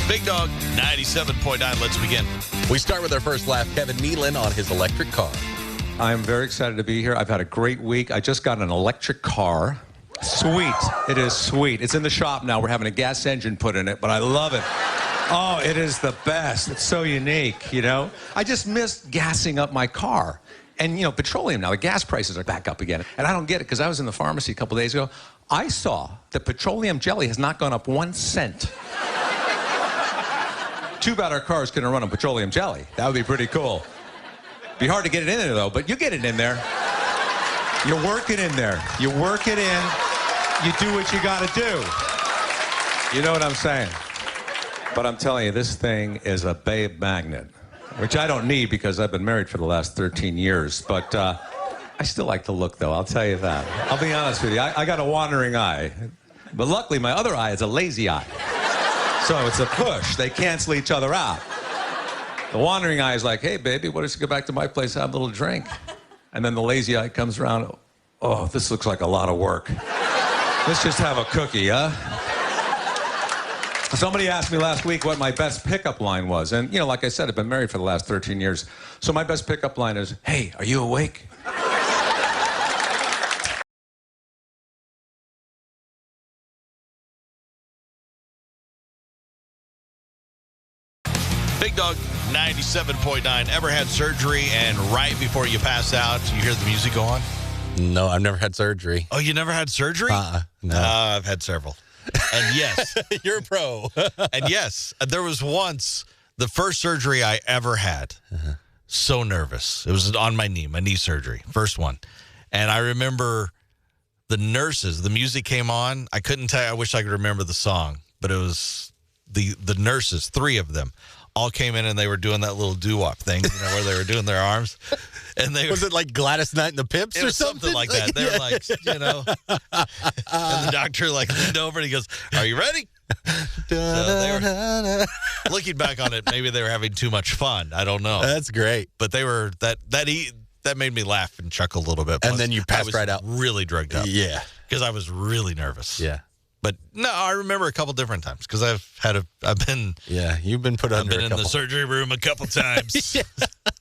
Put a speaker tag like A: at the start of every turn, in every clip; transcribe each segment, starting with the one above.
A: Big Dog 97.9. Let's begin.
B: We start with our first laugh. Kevin Nealon on his electric car.
C: I'm very excited to be here. I've had a great week. I just got an electric car. Sweet. It is sweet. It's in the shop now. We're having a gas engine put in it, but I love it. Oh, it is the best. It's so unique, you know? I just missed gassing up my car. And, you know, petroleum now, the gas prices are back up again. And I don't get it because I was in the pharmacy a couple days ago. I saw that petroleum jelly has not gone up 1 cent. Too bad our cars couldn't run on petroleum jelly. That would be pretty cool. Be hard to get it in there, though, but you get it in there. You work it in there. You work it in. You do what you got to do. You know what I'm saying? But I'm telling you, this thing is a babe magnet, which I don't need because I've been married for the last 13 years. But I still like the look, though. I'll tell you that. I'll be honest with you. I got a wandering eye. But luckily, my other eye is a lazy eye. So it's a push. They cancel each other out. The wandering eye is like, hey, baby, why don't you go back to my place, have a little drink? And then the lazy eye comes around, oh, this looks like a lot of work. Let's just have a cookie, huh? Somebody asked me last week what my best pickup line was. And, you know, like I said, I've been married for the last 13 years. So my best pickup line is, hey, are you awake?
A: Big Dog 97.9. Ever had surgery and right before you pass out, you hear the music go on?
B: No, I've never had surgery.
A: Oh, you never had surgery?
B: No.
A: I've had several. And yes.
B: You're a pro.
A: And yes, there was once the first surgery I ever had. So nervous. It was on my knee surgery. First one. And I remember the nurses, the music came on. I couldn't tell you, I wish I could remember the song, but it was the nurses, 3 of them, all came in and they were doing that little doo-wop thing, you know, where they were doing their arms. And they
B: was it like Gladys Knight and the Pips or something
A: like that? They were like, you know, and the doctor like leaned over and he goes, "Are you ready?" So looking back on it, maybe they were having too much fun. I don't know.
B: That's great.
A: But they were that made me laugh and chuckle a little bit.
B: Plus, and then you passed right out.
A: Really drugged up.
B: Yeah,
A: because I was really nervous.
B: Yeah.
A: But no, I remember a couple different times because
B: you've been put under.
A: I've been in the surgery room a couple times.
B: Yeah. I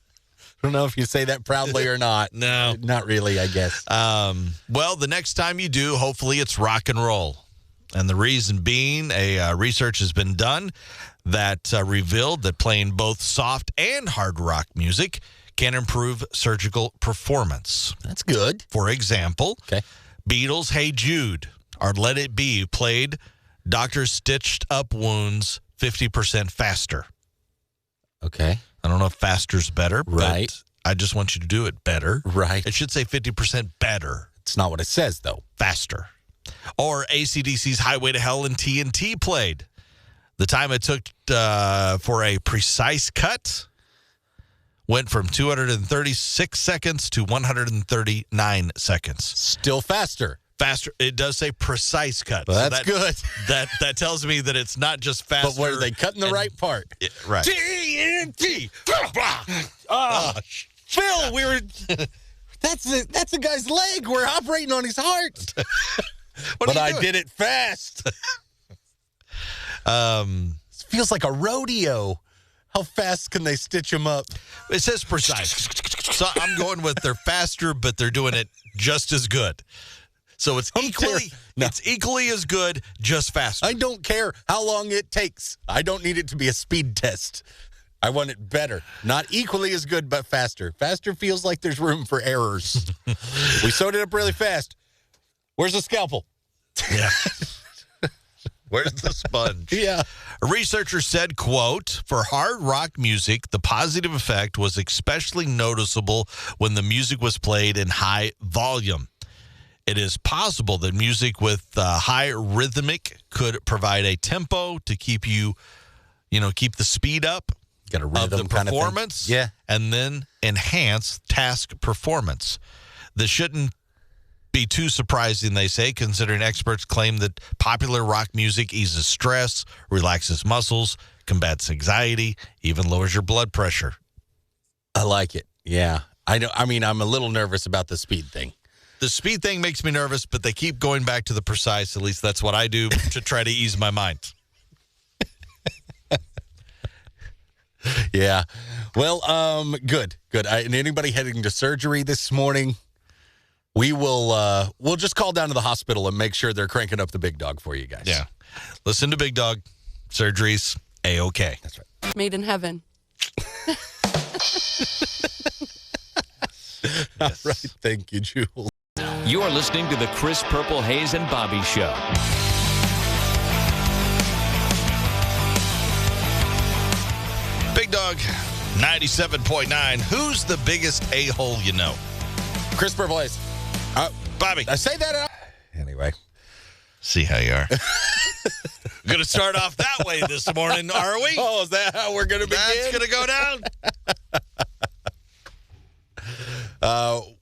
B: don't know if you say that proudly or not.
A: No,
B: not really, I guess.
A: Well, the next time you do, hopefully it's rock and roll. And the reason being, research has been done that revealed that playing both soft and hard rock music can improve surgical performance.
B: That's good.
A: For example,
B: okay,
A: Beatles' Hey Jude or Let It Be played doctors stitched up wounds 50% faster.
B: Okay.
A: I don't know if faster's better,
B: right,
A: but I just want you to do it better.
B: Right.
A: It should say 50% better.
B: It's not what it says, though.
A: Faster. Or AC/DC's Highway to Hell and TNT played. The time it took for a precise cut went from 236 seconds to 139 seconds.
B: Still faster.
A: Faster. It does say precise cut.
B: Well, that's good.
A: That tells me that it's not just faster.
B: But were they cutting the right part?
A: Right.
B: TNT. Phil, we were. That's the guy's leg. We're operating on his heart. But I did it fast. It feels like a rodeo. How fast can they stitch him up?
A: It says precise. So I'm going with they're faster, but they're doing it just as good. So it's equally as good, just faster.
B: I don't care how long it takes. I don't need it to be a speed test. I want it better. Not equally as good, but faster. Faster feels like there's room for errors. We sewed it up really fast. Where's the scalpel?
A: Yeah. Where's the sponge?
B: Yeah.
A: A researcher said, quote, for hard rock music, the positive effect was especially noticeable when the music was played in high volume. It is possible that music with high rhythmic could provide a tempo to keep keep the speed up
B: Got a rhythm
A: of the performance,
B: yeah,
A: and then enhance task performance. This shouldn't be too surprising, they say, considering experts claim that popular rock music eases stress, relaxes muscles, combats anxiety, even lowers your blood pressure.
B: I like it. Yeah. I know. I mean, I'm a little nervous about the speed thing.
A: The speed thing makes me nervous, but they keep going back to the precise. At least that's what I do to try to ease my mind.
B: Yeah. Well, good. And anybody heading to surgery this morning, we'll just call down to the hospital and make sure they're cranking up the big dog for you guys.
A: Yeah. Listen to Big Dog. Surgeries, A-OK.
B: That's right.
D: Made in heaven.
B: All right. Thank you, Jules.
E: You're listening to the Chris Purple, Hayes, and Bobby Show.
A: Big Dog, 97.9. Who's the biggest a-hole you know?
B: Chris Purple Hayes.
A: Bobby.
B: I say that. Anyway.
A: See how you are. Going to start off that way this morning, are we?
B: Oh, is that how we're going to begin?
A: That's going to go down.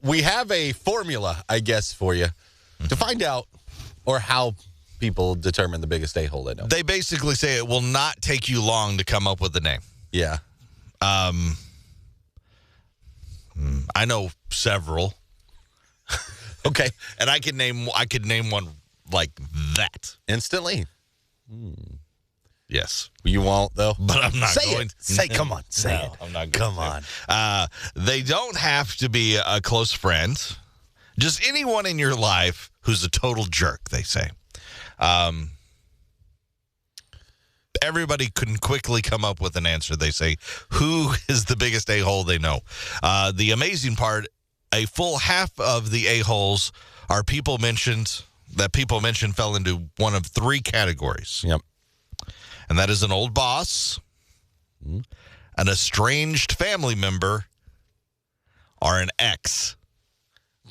B: We have a formula, I guess, for you to find out or how people determine the biggest a-hole they know.
A: They basically say it will not take you long to come up with the name.
B: Yeah.
A: I know several.
B: Okay.
A: And I could name one like that.
B: Instantly?
A: Yes.
B: You won't, though?
A: But I'm not
B: say
A: going
B: it. Say, come on. Say
A: No,
B: it.
A: I'm not going
B: Come
A: to.
B: on.
A: They don't have to be a close friend. Just anyone in your life who's a total jerk, they say. Everybody can quickly come up with an answer. They say, who is the biggest a-hole they know? The amazing part, a full half of the a-holes are people mentioned fell into one of three categories.
B: Yep.
A: And that is an old boss, an estranged family member, or an ex.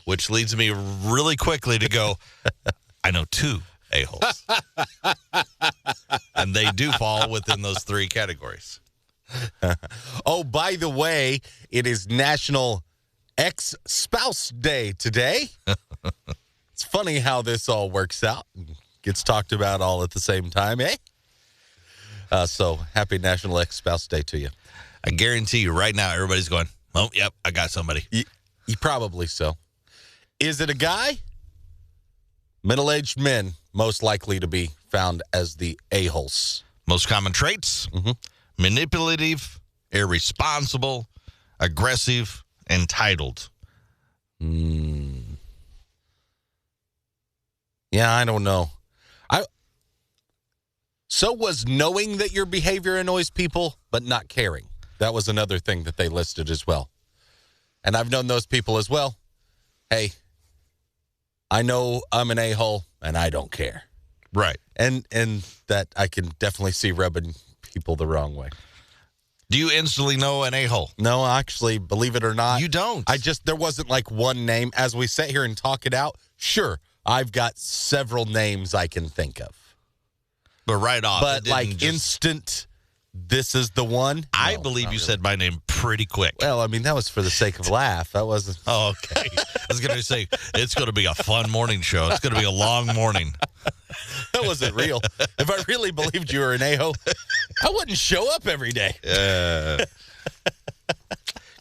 A: Which leads me really quickly to go, I know two a-holes. And they do fall within those three categories.
B: Oh, by the way, it is National Ex-Spouse Day today. It's funny how this all works out and gets talked about all at the same time, eh? So, happy National Ex-Spouse Day to you.
A: I guarantee you right now, everybody's going, oh, yep, I got somebody.
B: You probably so. Is it a guy? Middle-aged men, most likely to be found as the a-holes.
A: Most common traits, manipulative, irresponsible, aggressive, entitled.
B: Yeah, I don't know. So was knowing that your behavior annoys people, but not caring. That was another thing that they listed as well. And I've known those people as well. Hey, I know I'm an a-hole, and I don't care.
A: Right.
B: And that I can definitely see rubbing people the wrong way.
A: Do you instantly know an a-hole?
B: No, actually, believe it or not.
A: You don't.
B: There wasn't like one name. As we sit here and talk it out, sure, I've got several names I can think of.
A: But right off.
B: But like instant, this is the one?
A: I
B: No,
A: believe
B: not
A: you
B: really.
A: said my name pretty quick.
B: Well, I mean, that was for the sake of laugh. That wasn't.
A: Oh, okay. I was going to say, it's going to be a fun morning show. It's going to be a long morning.
B: That wasn't real. If I really believed you were an a-hole, I wouldn't show up every day.
A: Of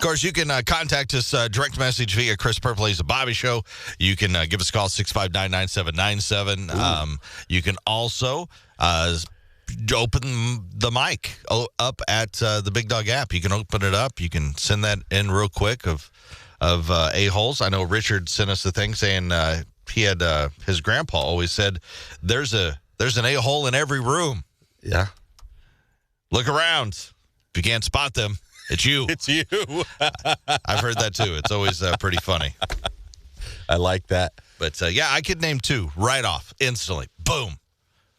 A: course, you can contact us direct message via Chris Purple Hayes, The Bobby Show. You can give us a call, 659-9797. You can also open the mic up at the Big Dog app. You can open it up. You can send that in real quick of a-holes. I know Richard sent us a thing saying he had his grandpa always said, there's an a-hole in every room.
B: Yeah.
A: Look around. If you can't spot them, it's you.
B: It's you.
A: I've heard that too. It's always pretty funny.
B: I like that.
A: But yeah, I could name two right off, instantly. Boom.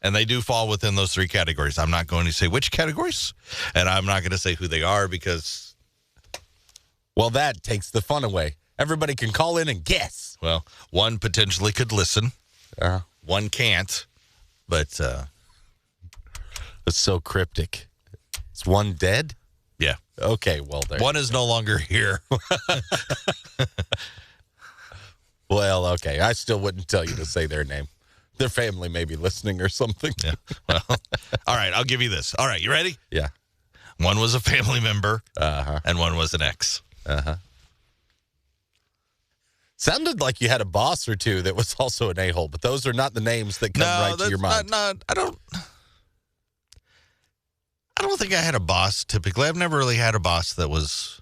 A: And they do fall within those three categories. I'm not going to say which categories, and I'm not going to say who they are because...
B: Well, that takes the fun away. Everybody can call in and guess.
A: Well, one potentially could listen. One can't. But...
B: It's so cryptic. Is one dead?
A: Yeah.
B: Okay, well, there.
A: One is no longer here.
B: Well, okay. I still wouldn't tell you to say their name. Their family may be listening or something.
A: Yeah. Well, all right, I'll give you this. All right, you ready?
B: Yeah.
A: One was a family member, and one was an ex.
B: Sounded like you had a boss or two that was also an a-hole, but those are not the names that come right to your mind.
A: I don't don't think I had a boss typically. I've never really had a boss that was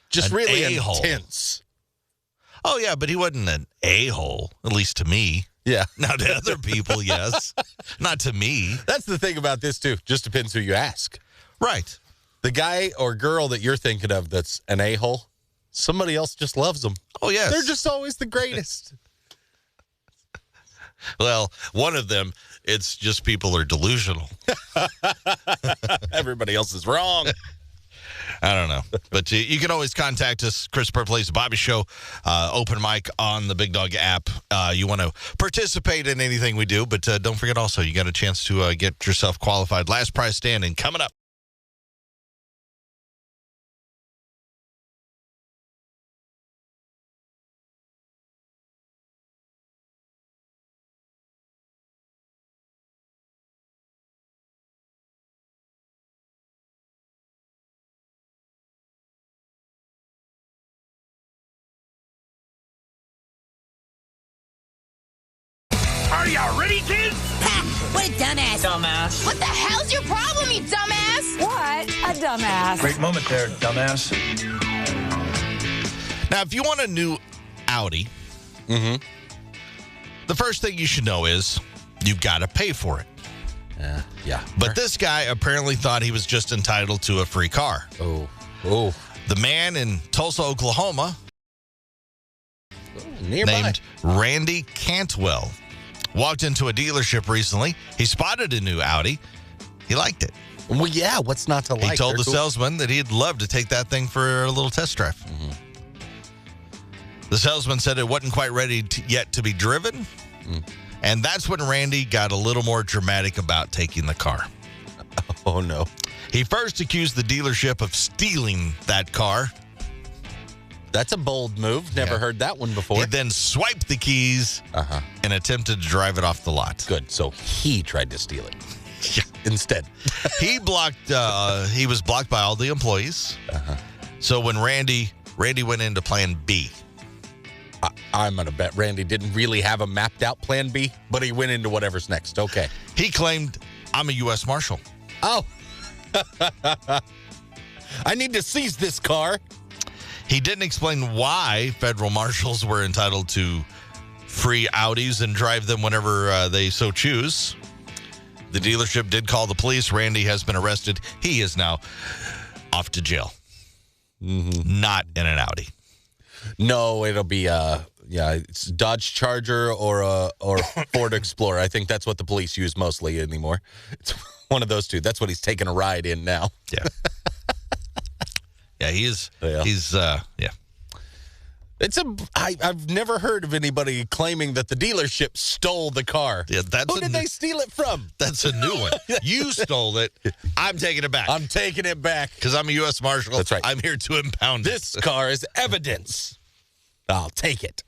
B: Just
A: an
B: really
A: a-hole.
B: intense.
A: Oh, yeah, but he wasn't an a-hole, at least to me.
B: Yeah.
A: Now, to other people, yes. Not to me.
B: That's the thing about this, too. Just depends who you ask.
A: Right.
B: The guy or girl that you're thinking of that's an a-hole, somebody else just loves them.
A: Oh, yes.
B: They're just always the greatest.
A: Well, one of them, it's just people are delusional.
B: Everybody else is wrong.
A: I don't know. But you can always contact us, Chris Purple's Bobby Show, open mic on the Big Dog app. You want to participate in anything we do, but don't forget also, you got a chance to get yourself qualified. Last prize standing coming up.
D: Are y'all ready, kids?
F: Ha! What a dumbass.
D: Dumbass.
F: What the hell's your problem, you dumbass?
G: What a dumbass.
D: Great moment there, dumbass.
A: Now, if you want a new Audi, the first thing you should know is you've got to pay for it.
B: Yeah.
A: But this guy apparently thought he was just entitled to a free car.
B: Oh.
A: The man in Tulsa, Oklahoma,
B: Nearby.
A: named Randy Cantwell, walked into a dealership recently. He spotted a new Audi. He liked it.
B: Well, yeah, what's not to like?
A: He told
B: They're
A: the
B: cool.
A: salesman that he'd love to take that thing for a little test drive. The salesman said it wasn't quite ready yet to be driven. And that's when Randy got a little more dramatic about taking the car.
B: Oh, no.
A: He first accused the dealership of stealing that car.
B: That's a bold move. Never heard that one before.
A: He then swiped the keys and attempted to drive it off the lot.
B: Good. So he tried to steal it instead.
A: He was blocked by all the employees. So when Randy went into plan B.
B: I'm going to bet Randy didn't really have a mapped out plan B, but he went into whatever's next. Okay.
A: He claimed, I'm a U.S. Marshal.
B: Oh. I need to seize this car.
A: He didn't explain why federal marshals were entitled to free Audis and drive them whenever they so choose. The dealership did call the police. Randy has been arrested. He is now off to jail. Not in an Audi.
B: No, it'll be it's Dodge Charger or Ford Explorer. I think that's what the police use mostly anymore. It's one of those two. That's what he's taking a ride in now.
A: Yeah. Yeah, he's
B: I've never heard of anybody claiming that the dealership stole the car.
A: Yeah,
B: Who did they steal it from?
A: That's a new one. You stole it. I'm taking it back.
B: I'm taking it back.
A: Because I'm a U.S. Marshal.
B: That's right.
A: I'm here to impound
B: This
A: it.
B: car is evidence. I'll take it.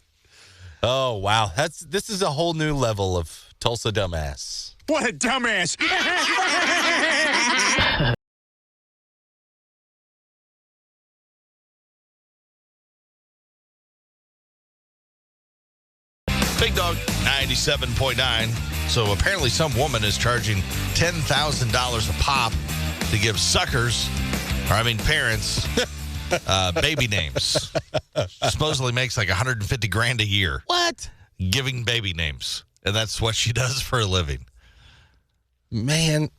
B: Oh, wow. This is a whole new level of Tulsa dumbass.
D: What a dumbass.
A: Big Dog 97.9. So apparently some woman is charging $10,000 a pop to give parents, baby names. Supposedly makes like $150,000 a year.
B: What?
A: Giving baby names. And that's what she does for a living.
B: Man,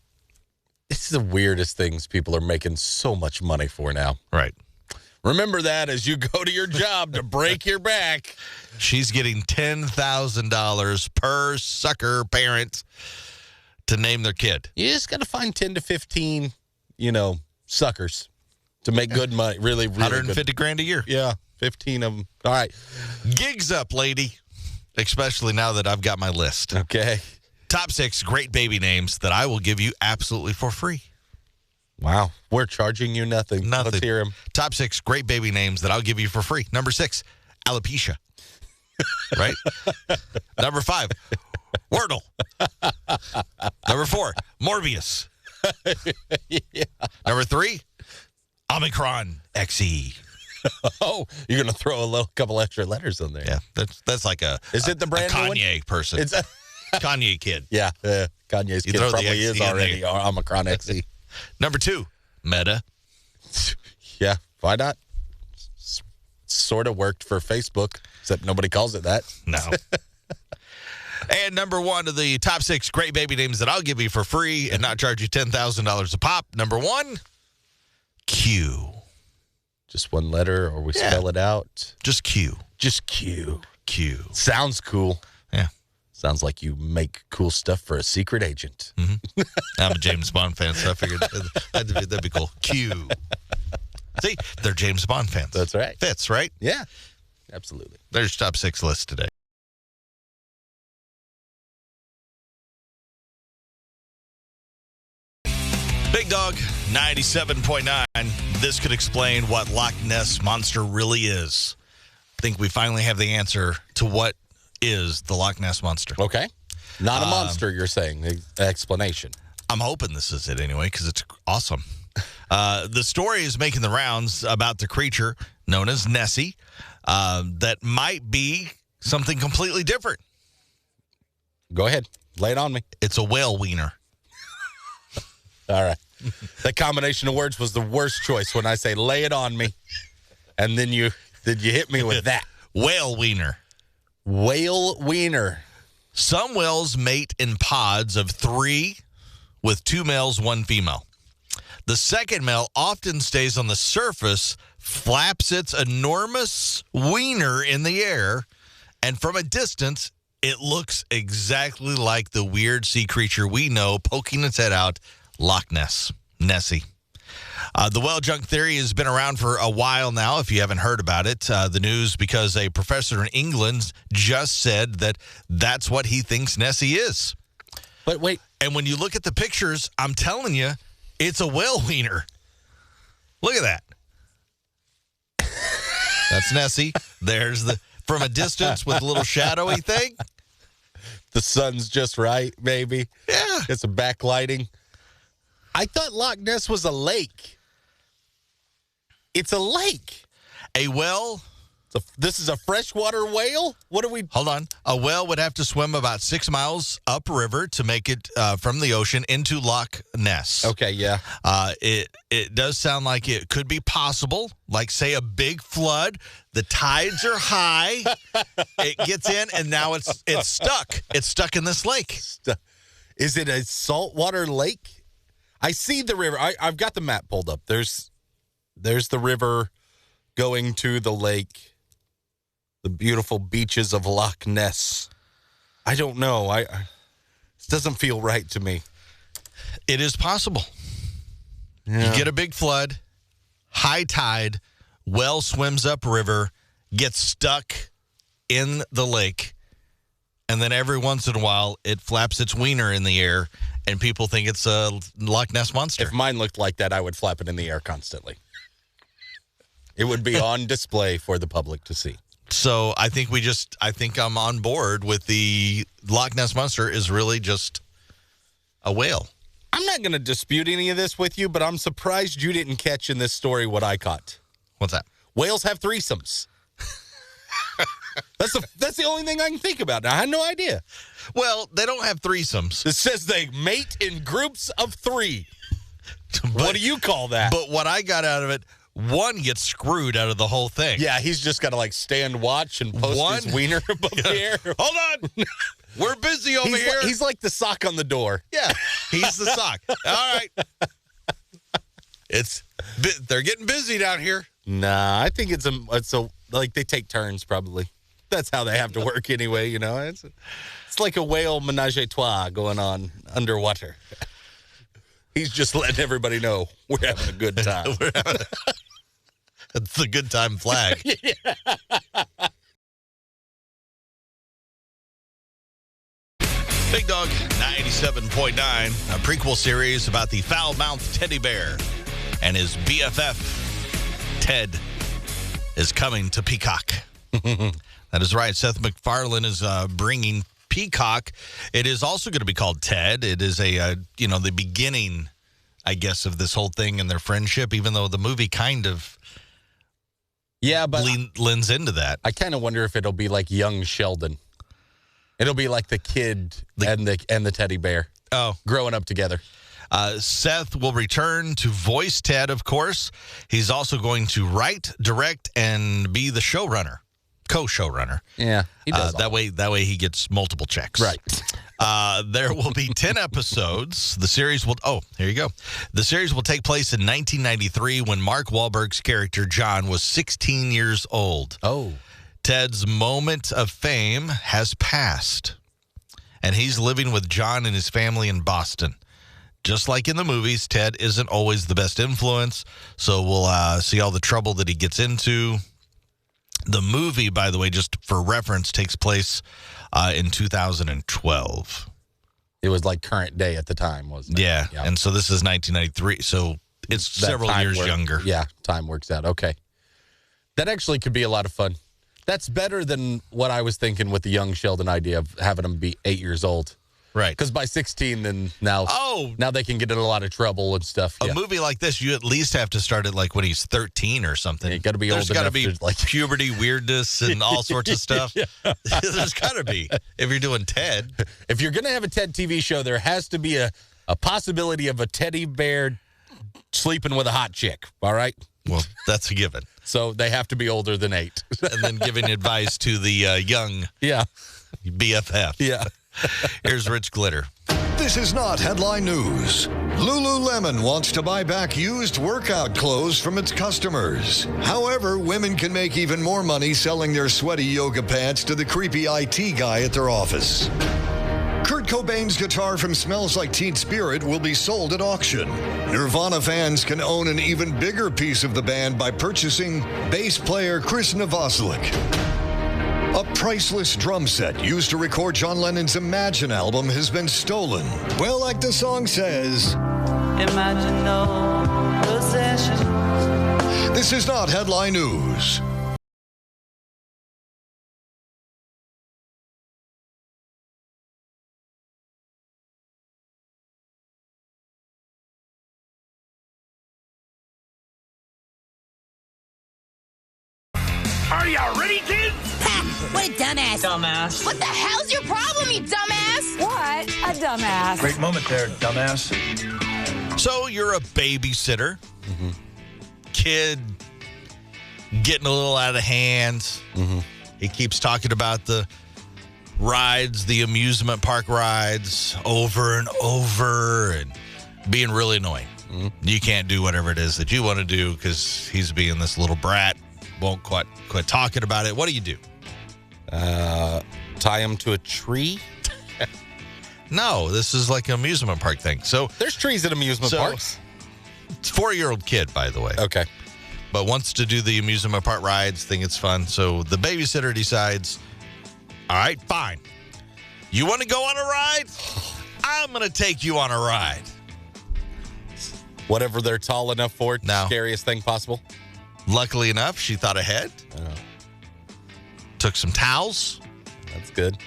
B: this is the weirdest things people are making so much money for now.
A: Right.
B: Remember that as you go to your job to break your back.
A: She's getting $10,000 per sucker parent to name their kid.
B: You just got to find 10 to 15, suckers to make good money. Really, really
A: $150,000 a year.
B: Yeah, 15 of them. All right.
A: Gigs up, lady. Especially now that I've got my list.
B: Okay.
A: Top 6 great baby names that I will give you absolutely for free.
B: Wow. We're charging you nothing.
A: Nothing.
B: Let's hear him.
A: Top 6 great baby names that I'll give you for free. Number 6, alopecia. Right? Number 5, Wordle. Number 4, Morbius.
B: Yeah.
A: Number 3, Omicron XE.
B: Oh, you're going to throw a couple extra letters on there.
A: Yeah, that's like
B: Is it the brand
A: a
B: new one?
A: Kanye person.
B: It's
A: Kanye kid.
B: Yeah. Kanye's
A: You
B: kid
A: throw the
B: probably
A: XE
B: is
A: in
B: already
A: there.
B: Omicron XE.
A: Number 2, Meta.
B: Yeah, why not? Sort of worked for Facebook, except nobody calls it that.
A: No. And number 1 of the top 6 great baby names that I'll give you for free and not charge you $10,000 a pop. Number 1, Q.
B: Just one letter, or we spell it out.
A: Just Q.
B: Just Q.
A: Q.
B: Sounds cool.
A: Yeah.
B: Sounds like you make cool stuff for a secret agent.
A: I'm a James Bond fan, so I figured that'd be cool. Q. See, they're James Bond fans.
B: That's right.
A: Fits, right?
B: Yeah, absolutely.
A: There's top 6 list today. Big Dog 97.9. This could explain what Loch Ness Monster really is. I think we finally have the answer to what is the Loch Ness Monster.
B: Okay. Not a monster, you're saying. The explanation.
A: I'm hoping this is it anyway, because it's awesome. The story is making the rounds about the creature known as Nessie that might be something completely different.
B: Go ahead. Lay it on me.
A: It's a whale wiener.
B: All right. That combination of words was the worst choice when I say lay it on me. And then you hit me with that.
A: Whale wiener.
B: Whale wiener.
A: Some whales mate in pods of 3 with 2 males, 1 female. The second male often stays on the surface, flaps its enormous wiener in the air, and from a distance, it looks exactly like the weird sea creature we know poking its head out, Loch Ness. Nessie. The whale junk theory has been around for a while now, if you haven't heard about it. The news because a professor in England just said that that's what he thinks Nessie is.
B: But wait.
A: And when you look at the pictures, I'm telling you, it's a whale wiener. Look at that. That's Nessie. There's from a distance with a little shadowy thing.
B: The sun's just right, maybe.
A: Yeah.
B: It's a backlighting. I thought Loch Ness was a lake. It's a lake.
A: A whale.
B: This is a freshwater whale? What are we...
A: Hold on. A whale would have to swim about 6 miles upriver to make it from the ocean into Loch Ness.
B: Okay, yeah.
A: It does sound like it could be possible. Like, say, a big flood. The tides are high. It gets in, and now it's stuck. It's stuck in this lake.
B: Is it a saltwater lake? I see the river. I've got the map pulled up. There's the river going to the lake. The beautiful beaches of Loch Ness. I don't know. It doesn't feel right to me.
A: It is possible.
B: Yeah.
A: You get a big flood, high tide, whale swims upriver, gets stuck in the lake, and then every once in a while it flaps its wiener in the air, and people think it's a Loch Ness Monster.
B: If mine looked like that, I would flap it in the air constantly. It would be on display for the public to see.
A: So I think I'm on board with the Loch Ness Monster is really just a whale.
B: I'm not going to dispute any of this with you, but I'm surprised you didn't catch in this story what I caught.
A: What's that?
B: Whales have threesomes. That's the only thing I can think about. I had no idea.
A: Well, they don't have threesomes.
B: It says they mate in groups of 3. What do you call that?
A: But what I got out of it, one gets screwed out of the whole thing.
B: Yeah, he's just got to like stand watch and post his wiener above the air.
A: Hold on. We're busy over here.
B: He's like the sock on the door.
A: Yeah, he's the sock. All right. They're getting busy down here.
B: Nah, I think it's a like they take turns probably. That's how they have to work anyway, you know. It's like a whale menage a trois going on underwater. He's just letting everybody know we're having a good time.
A: It's the good time flag.
B: Yeah.
A: Big Dog 97.9, a prequel series about the foul-mouthed teddy bear and his BFF, Ted, is coming to Peacock. That is right. Seth MacFarlane is bringing Peacock. It is also going to be called Ted. It is the beginning, I guess, of this whole thing and their friendship, even though the movie kind of lends into that.
B: I kind of wonder if it'll be like young Sheldon. It'll be like the kid and the teddy bear growing up together.
A: Seth will return to voice Ted, of course. He's also going to write, direct, and be the showrunner, co-showrunner.
B: Yeah, he does.
A: That way he gets multiple checks.
B: Right.
A: There will be 10 episodes. The series will... Oh, here you go. The series will take place in 1993 when Mark Wahlberg's character, John, was 16 years old.
B: Oh.
A: Ted's moment of fame has passed, and he's living with John and his family in Boston. Just like in the movies, Ted isn't always the best influence, so we'll see all the trouble that he gets into. The movie, by the way, just for reference, takes place in 2012.
B: It was like current day at the time, wasn't it?
A: Yeah, and so this is 1993, so it's several years younger.
B: Yeah, time works out. Okay. That actually could be a lot of fun. That's better than what I was thinking with the young Sheldon idea of having him be 8 years old.
A: Right.
B: Because by 16, then now they can get in a lot of trouble and stuff.
A: A movie like this, you at least have to start it like when he's 13 or something.
B: You got to be old enough.
A: There's got to be
B: like
A: puberty, weirdness, and all sorts of stuff. There's got to be if you're doing Ted.
B: If you're going to have a Ted TV show, there has to be a possibility of a teddy bear sleeping with a hot chick. All right?
A: Well, that's a given.
B: So they have to be older than 8.
A: And then giving advice to the young BFF.
B: Yeah.
A: Here's Rich Glitter.
G: This is not headline news. Lululemon wants to buy back used workout clothes from its customers. However, women can make even more money selling their sweaty yoga pants to the creepy IT guy at their office. Kurt Cobain's guitar from Smells Like Teen Spirit will be sold at auction. Nirvana fans can own an even bigger piece of the band by purchasing bass player Chris Novoselic. A priceless drum set used to record John Lennon's Imagine album has been stolen. Well, like the song says,
H: imagine no possessions.
G: This is not headline news.
D: Are y'all ready, kids?
F: Ha! What a dumbass.
H: Dumbass.
F: What the hell's your problem, you dumbass?
I: What a dumbass.
D: Great moment there, dumbass.
A: So you're a babysitter. Mm-hmm. Kid getting a little out of hand. Mm-hmm. He keeps talking about the rides, the amusement park rides over and over and being really annoying. Mm-hmm. You can't do whatever it is that you want to do because he's being this little brat. Won't quit talking about it. What do you do?
B: Tie him to a tree?
A: No, this is like an amusement park thing. So
B: there's trees at amusement parks.
A: It's a 4-year-old kid, by the way.
B: Okay.
A: But wants to do the amusement park rides, think it's fun. So the babysitter decides, all right, fine. You want to go on a ride? I'm going to take you on a ride.
B: Whatever they're tall enough for, scariest thing possible.
A: Luckily enough, she thought ahead. Took some towels.
B: That's good.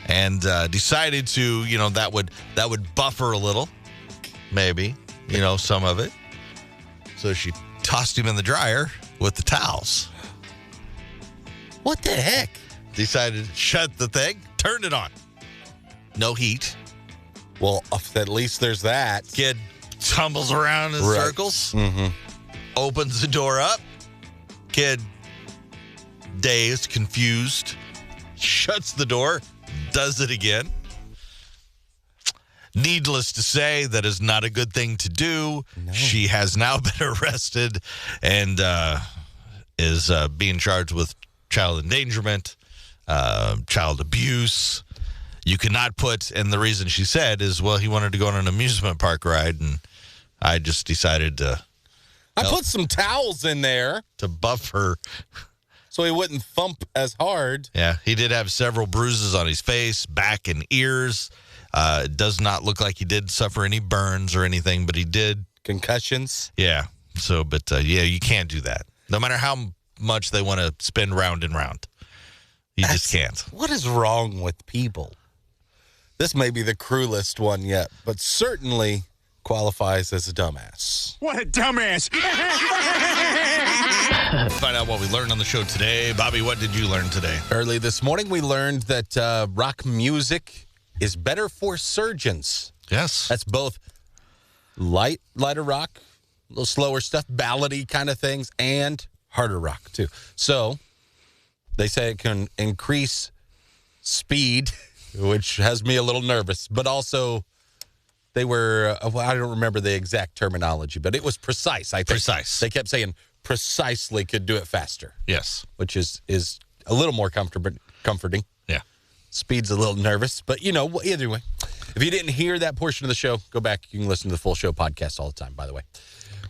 A: And decided to, that would buffer a little, maybe, some of it. So she tossed him in the dryer with the towels.
B: What the heck?
A: Decided to shut the thing, turned it on. No heat.
B: Well, at least there's that.
A: Kid tumbles around in circles.
B: Mm-hmm.
A: Opens the door up. Kid, dazed, confused, shuts the door, does it again. Needless to say, that is not a good thing to do. No. She has now been arrested and is being charged with child endangerment, child abuse. You cannot put, and the reason she said is, well, he wanted to go on an amusement park ride, and I just decided to...
B: I put some towels in there.
A: To buffer.
B: So he wouldn't thump as hard.
A: Yeah, he did have several bruises on his face, back, and ears. It does not look like he did suffer any burns or anything, but he did.
B: Concussions?
A: Yeah. So, but you can't do that. No matter how much they want to spin round and round. You just can't.
B: What is wrong with people? This may be the cruelest one yet, but certainly qualifies as a dumbass.
D: What a dumbass.
A: Find out what we learned on the show today. Bobby, what did you learn today?
B: Early this morning, we learned that rock music is better for surgeons.
A: Yes.
B: That's both lighter rock, a little slower stuff, ballady kind of things, and harder rock, too. So they say it can increase speed, which has me a little nervous, but also they were, I don't remember the exact terminology, but it was precise, I think.
A: Precise.
B: They kept saying precisely could do it faster.
A: Yes.
B: Which is a little more comforting.
A: Yeah.
B: Speed's a little nervous, but, either way. If you didn't hear that portion of the show, go back. You can listen to the full show podcast all the time, by the way.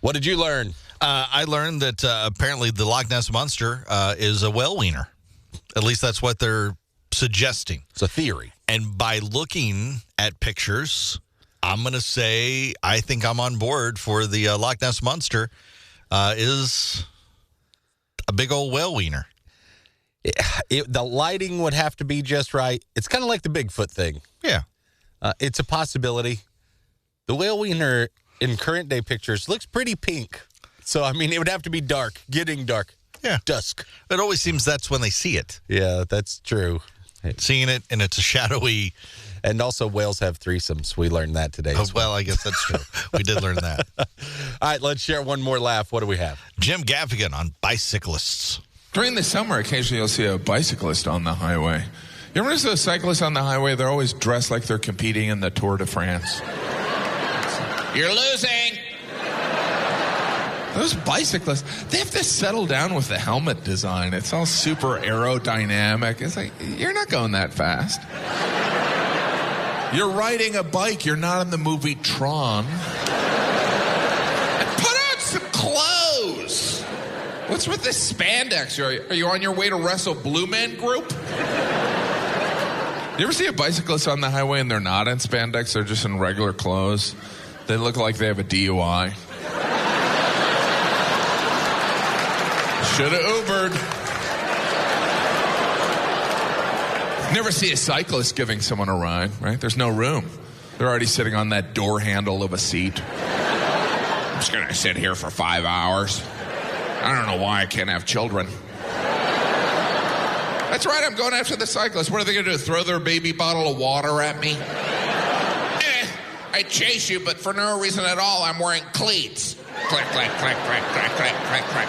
B: What did you learn?
A: I learned that apparently the Loch Ness Monster is a whale wiener. At least that's what they're suggesting.
B: It's a theory.
A: And by looking at pictures, I'm going to say I think I'm on board for the Loch Ness Monster is a big old whale wiener.
B: The lighting would have to be just right. It's kind of like the Bigfoot thing.
A: Yeah.
B: It's a possibility. The whale wiener in current day pictures looks pretty pink. So, it would have to be dark, getting dark.
A: Yeah.
B: Dusk.
A: It always seems that's when they see it.
B: Yeah, that's true.
A: Seeing it, and it's a shadowy.
B: And also whales have threesomes. We learned that today.
A: Oh, well, I guess that's true. We did learn that.
B: All right, let's share one more laugh. What do we have?
A: Jim Gaffigan on bicyclists.
I: During the summer, occasionally you'll see a bicyclist on the highway. You ever notice those cyclists on the highway? They're always dressed like they're competing in the Tour de France. You're losing. Those bicyclists, they have to settle down with the helmet design. It's all super aerodynamic. It's like, you're not going that fast. You're riding a bike. You're not in the movie Tron. And put on some clothes. What's with this spandex? Are you on your way to wrestle Blue Man Group? You ever see a bicyclist on the highway and they're not in spandex? They're just in regular clothes. They look like they have a DUI. Should have Ubered. Never see a cyclist giving someone a ride, right? There's no room. They're already sitting on that door handle of a seat. I'm just going to sit here for 5 hours. I don't know why I can't have children. That's right, I'm going after the cyclists. What are they going to do, throw their baby bottle of water at me? I chase you, but for no reason at all, I'm wearing cleats. Click, click, click, click, click, click, click, click.